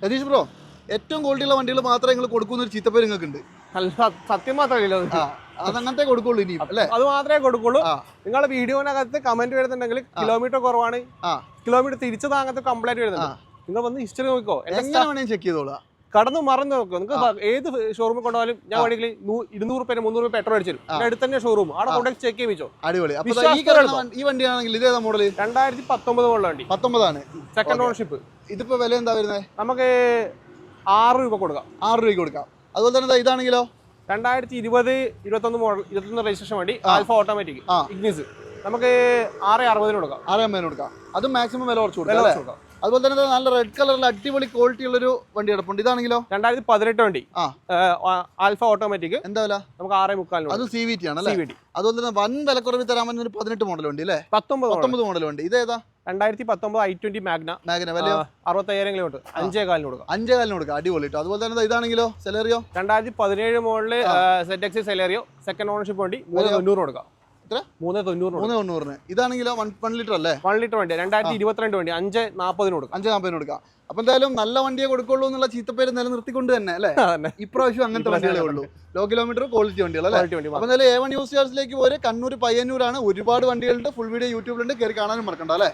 Ratheesh bro, ഏറ്റവും ക്വാളിറ്റിയുള്ള വണ്ടികൾ മാത്രമേ നിങ്ങൾ കൊടുക്കുന്ന ഒരു ചീത്തപ്പേര് നിങ്ങൾക്ക് ഉണ്ട്. സത്യം മാത്രമല്ല, അതങ്ങനത്തെ കൊടുക്കുള്ളൂ ഇനിയും അല്ലേ? അത് മാത്രമേ കൊടുക്കുള്ളൂ. നിങ്ങളുടെ വീഡിയോനകത്ത് കമന്റ് വരുന്നുണ്ടെങ്കിൽ കിലോമീറ്റർ കുറവാണ്, കിലോമീറ്റർ തിരിച്ചു താങ്ങാത്ത കംപ്ലൈന്റ് വരുന്നുണ്ട്, നിങ്ങൾ വന്ന് ഹിസ്റ്ററി നോക്കിക്കോ. എങ്ങനെ വേണമെങ്കിൽ ചെക്ക് ചെയ്തോളാം, കടന്നു മറന്നു നോക്കും. നിങ്ങൾക്ക് ഏത് ഷോറൂമിൽ കൊണ്ടുപോയാലും ഞാൻ വണ്ടിയിൽ 200 രൂപ 300 രൂപ പെട്രോൾ അടിച്ചു തരും. അടുത്ത് തന്നെ ഷോറൂം, അവിടെ കൊണ്ടുപോയി ചെക്ക് ചെയ്യിച്ചോ. അടിപൊളി. ഈ വണ്ടിയാണെങ്കിൽ ഇതേതാ മോഡല്? 2019 മോഡൽ വണ്ടി, 19 ആണ്, സെക്കൻഡ് ഓണർഷിപ്പ്. ഇതിപ്പോ വില എന്താ വരുന്നത്? നമുക്ക് 6 രൂപ കൊടുക്കാം. 6 രൂപയ്ക്ക് കൊടുക്കാം. അതുപോലെ തന്നെ ഇതാണെങ്കിലോ 2020 21 മോഡൽ, 21 രജിസ്ട്രേഷൻ വണ്ടി, ആൽഫ ഓട്ടോമാറ്റിക് ഇഗ്നിസ്, നമുക്ക് 660 കൊടുക്കാം. 650 കൊടുക്കാം. അതും മാക്സിമം വില കുറച്ച് കൊടുക്കാം. അതുപോലെ തന്നെ നല്ല റെഡ് കളറിൽ അടിപൊളി ക്വാളിറ്റി ഉള്ളൊരു വണ്ടി കിടപ്പുണ്ട്. ഇതാണെങ്കിലോ 2018 വണ്ടി, ആൽഫ ഓട്ടോമാറ്റിക്. എന്താ വില? നമുക്ക് 6.45. അത് CVT ആണല്ലേ? അതുപോലെ തന്നെ വൻ വിലക്കുറവിൽ തരാൻ പറ്റുന്ന ഒരു 18 മോഡൽ വണ്ടി അല്ലേ? 19 മോഡൽ വണ്ടി. ഇതേതാ? 2019 i20 മാഗ്ന. വില 65,000 കിലോമീറ്റർ, 5.4 കൊടുക്കാം. 5.4 കൊടുക്കാം. അടിപൊളി. അതുപോലെ തന്നെ ഇതാണെങ്കിലോ Celerio 2017 model ZX Celerio, second ownership വണ്ടി, 390 കൊടുക്കാം. 390. ഇതാണെങ്കിലോ 1 ലിറ്റർ അല്ലേ? 1 ലിറ്റർ വണ്ടി, 2022 വണ്ടി, 540 കൊടുക്കാം. 540 കൊടുക്കാം. അപ്പൊ എന്തായാലും നല്ല വണ്ടിയെ കൊടുക്കുള്ളൂ എന്നുള്ള ചീത്തപ്പേര് നിലനിർത്തിക്കൊണ്ട് തന്നെ അല്ലേ ഇപ്രാവശ്യം അങ്ങനത്തെ വണ്ടികളേ ഉള്ളൂ. ലോ കിലോമീറ്റർ ക്വാളിറ്റി വണ്ടികൾ അല്ലേ? അപ്പൊ എന്തായാലും A1 യൂസ് ചാർജിലേക്ക് പോരെ. കണ്ണൂർ പയ്യന്നൂരാണ്. ഒരുപാട് വണ്ടികളുണ്ട്. ഫുൾ വീഡിയോ യൂട്യൂബിലുണ്ട്, കയറി കാണാനും മറക്കണ്ട അല്ലേ?